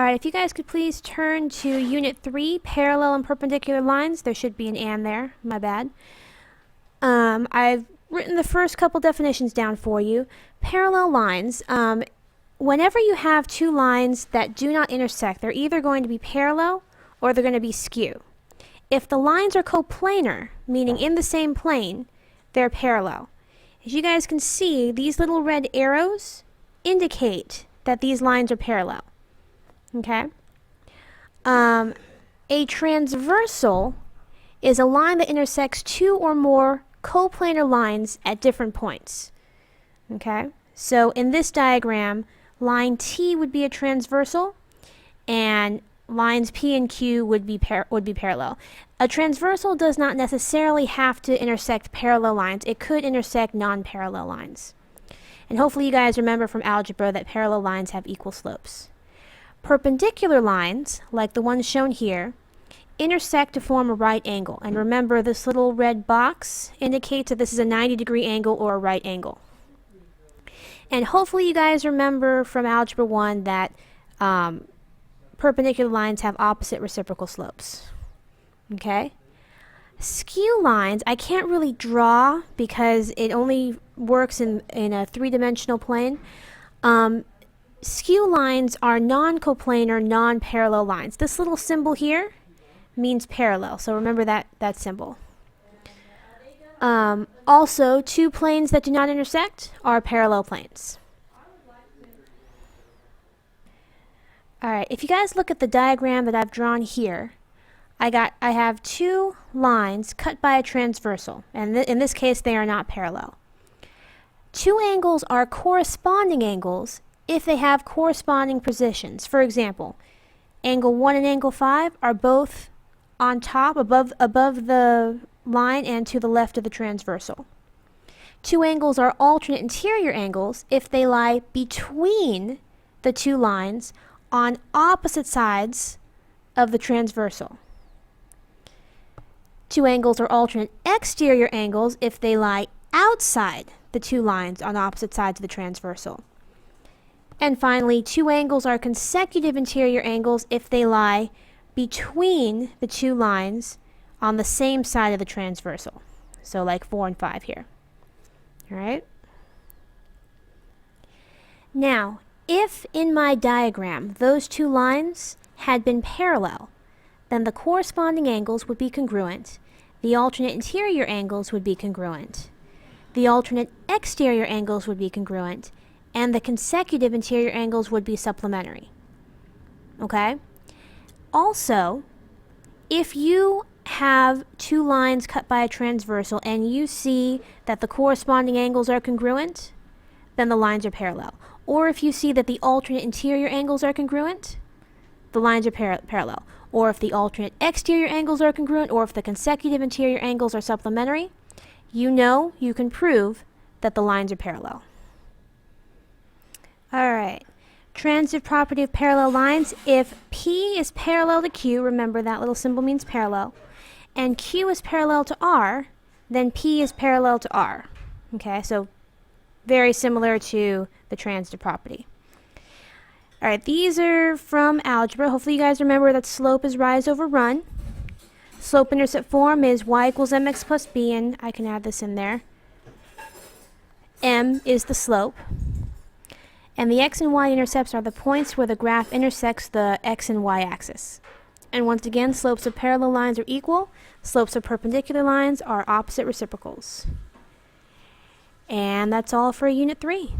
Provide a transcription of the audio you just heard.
Alright, if you guys could please turn to Unit 3, Parallel and Perpendicular Lines. There should be an and there, my bad. I've written the first couple definitions down for you. Parallel lines, whenever you have two lines that do not intersect, they're either going to be parallel or they're going to be skew. If the lines are coplanar, meaning in the same plane, they're parallel. As you guys can see, these little red arrows indicate that these lines are parallel. Okay? A transversal is a line that intersects two or more coplanar lines at different points. Okay? So in this diagram, line T would be a transversal, and lines P and Q would be parallel. A transversal does not necessarily have to intersect parallel lines. It could intersect non-parallel lines. And hopefully you guys remember from algebra that parallel lines have equal slopes. Perpendicular lines, like the ones shown here, intersect to form a right angle. And remember, this little red box indicates that this is a 90-degree angle or a right angle. And hopefully you guys remember from Algebra 1 that perpendicular lines have opposite reciprocal slopes. Okay? Skew lines, I can't really draw because it only works in a three-dimensional plane. Skew lines are non-coplanar, non-parallel lines. This little symbol here means parallel, so remember that symbol. Also, two planes that do not intersect are parallel planes. Alright, if you guys look at the diagram that I've drawn here, I have two lines cut by a transversal, and in this case they are not parallel. Two angles are corresponding angles if they have corresponding positions. For example, angle 1 and angle 5 are both on top, above the line and to the left of the transversal. Two angles are alternate interior angles if they lie between the two lines on opposite sides of the transversal. Two angles are alternate exterior angles if they lie outside the two lines on opposite sides of the transversal. And finally, two angles are consecutive interior angles if they lie between the two lines on the same side of the transversal. So like 4 and 5 here. Alright? Now, if in my diagram those two lines had been parallel, then the corresponding angles would be congruent. The alternate interior angles would be congruent. The alternate exterior angles would be congruent. And the consecutive interior angles would be supplementary. Okay? Also, if you have two lines cut by a transversal and you see that the corresponding angles are congruent, then the lines are parallel. Or if you see that the alternate interior angles are congruent, the lines are parallel. Or if the alternate exterior angles are congruent, or if the consecutive interior angles are supplementary, you know you can prove that the lines are parallel. Alright, transitive property of parallel lines. If P is parallel to Q, remember that little symbol means parallel, and Q is parallel to R, then P is parallel to R. Okay, so very similar to the transitive property. Alright, these are from algebra. Hopefully you guys remember that slope is rise over run. Slope-intercept form is y equals mx plus b, and I can add this in there. M is the slope. And the x and y intercepts are the points where the graph intersects the x and y axis. And once again, slopes of parallel lines are equal. Slopes of perpendicular lines are opposite reciprocals. And that's all for Unit 3.